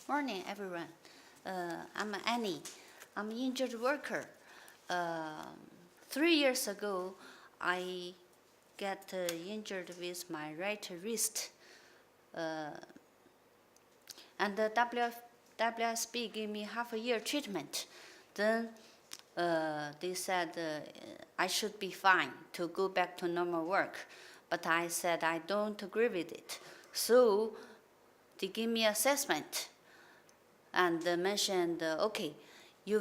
Morning, everyone. I'm Annie. I'm an injured worker. 3 years ago, I got injured with my right wrist. And the WSB gave me half a year treatment. Then they said I should be fine to go back to normal work. But I said I don't agree with it. So they gave me assessment and mentioned, okay, you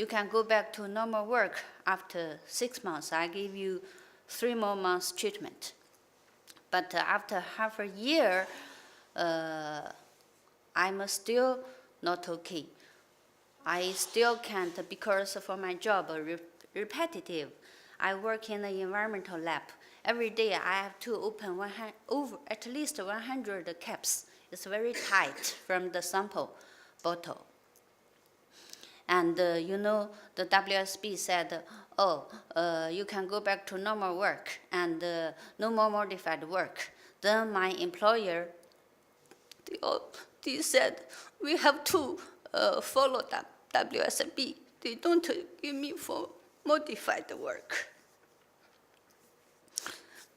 can go back to normal work after 6 months. I give you 3 more months treatment. But after half a year, I'm still not okay. I still can't, because for my job, repetitive. I work in an environmental lab. Every day I have to open at least 100 caps. It's very tight from the sample bottle. And the WSB said, you can go back to normal work and no more modified work. Then my employer, they said, we have to follow that WSB. They don't give me for modified work.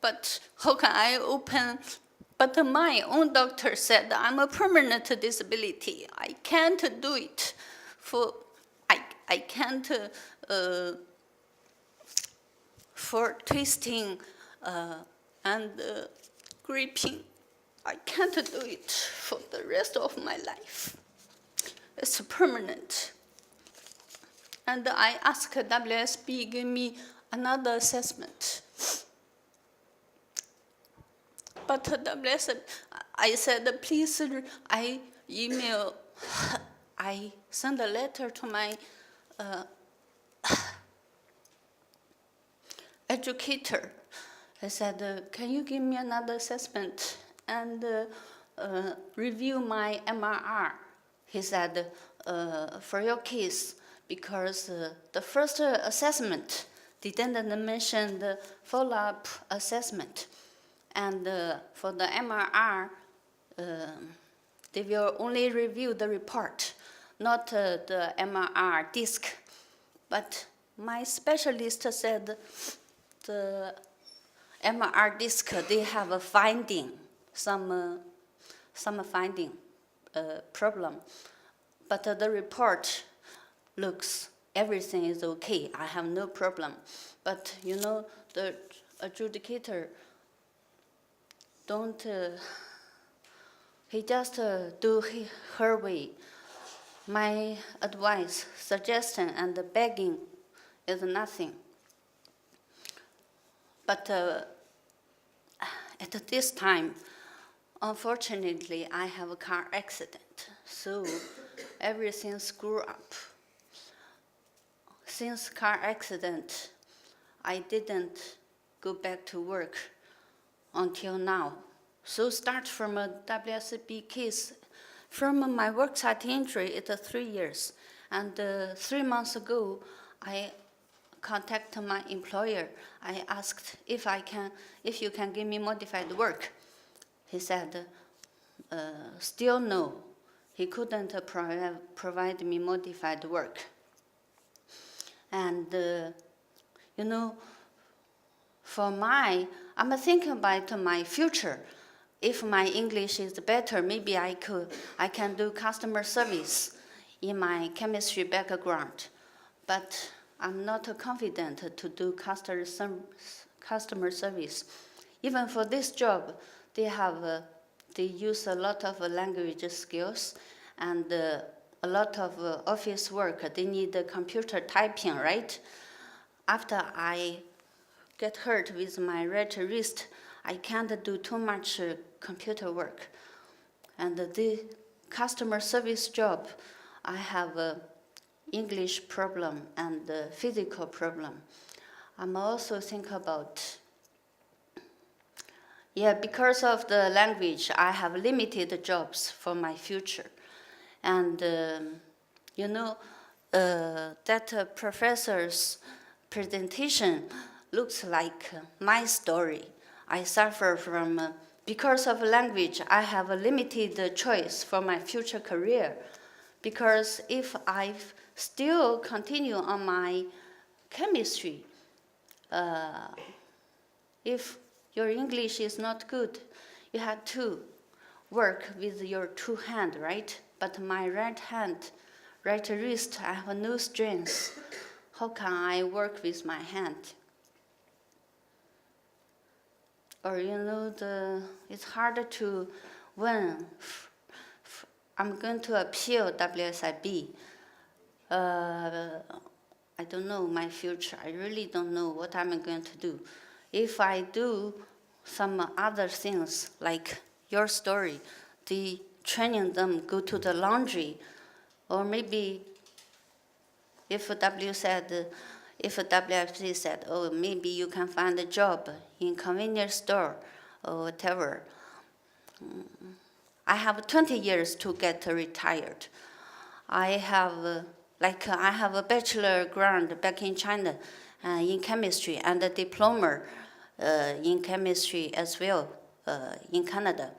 But how can I open? But my own doctor said I'm a permanent disability. I can't do it. I can't for twisting and gripping. I can't do it for the rest of my life. It's permanent. And I asked WSB give me another assessment. But I said, please, I sent a letter to my educator. I said, can you give me another assessment and review my MRR? He said, for your case, because the first assessment didn't mention the follow-up assessment. And for the MRR, they will only review the report, not the MRR disc. But my specialist said the MRR disc, they have a finding, some finding problem. But the report looks, everything is okay. I have no problem. But the adjudicator he just do her way. My advice, suggestion, and begging is nothing. But at this time, unfortunately, I have a car accident, so everything screw up. Since car accident, I didn't go back to work until now. So start from a WSB case. From my worksite injury, it's 3 years. And 3 months ago, I contacted my employer. I asked if you can give me modified work. He said, still no. He couldn't provide me modified work. And I'm thinking about my future. If my English is better, maybe I can do customer service in my chemistry background. But I'm not confident to do customer service. Even for this job, they use a lot of language skills and a lot of office work. They need computer typing, right? After I get hurt with my right wrist, I can't do too much computer work. And the customer service job, I have an English problem and a physical problem. I'm also thinking about, because of the language, I have limited jobs for my future. And that professor's presentation looks like my story. I suffer from because of language, I have a limited choice for my future career. Because if I still continue on my chemistry, if your English is not good, you have to work with your two hands, right? But my right hand, right wrist, I have no strength. How can I work with my hand? Or it's harder to win. I'm going to appeal WSIB. I don't know my future. I really don't know what I'm going to do. If I do some other things like your story, the training them go to the laundry, or maybe if WFC said, oh, maybe you can find a job in convenience store or whatever. I have 20 years to get retired. I have a bachelor grant back in China in chemistry and a diploma in chemistry as well in Canada.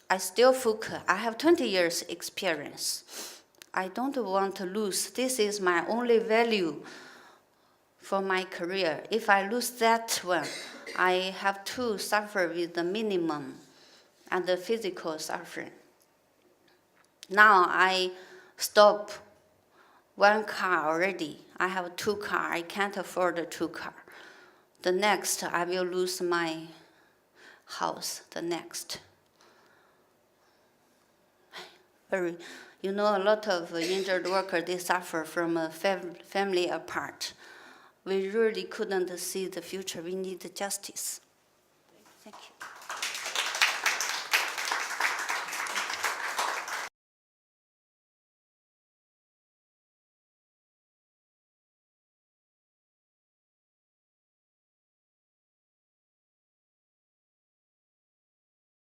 I still focus. I have 20 years experience. I don't want to lose. This is my only value for my career. If I lose that one, I have to suffer with the minimum and the physical suffering. Now I stop one car already. I have two cars. I can't afford a two car. The next, I will lose my house. The next. A lot of injured workers, they suffer from a family apart. We really couldn't see the future. We need justice. Thank you.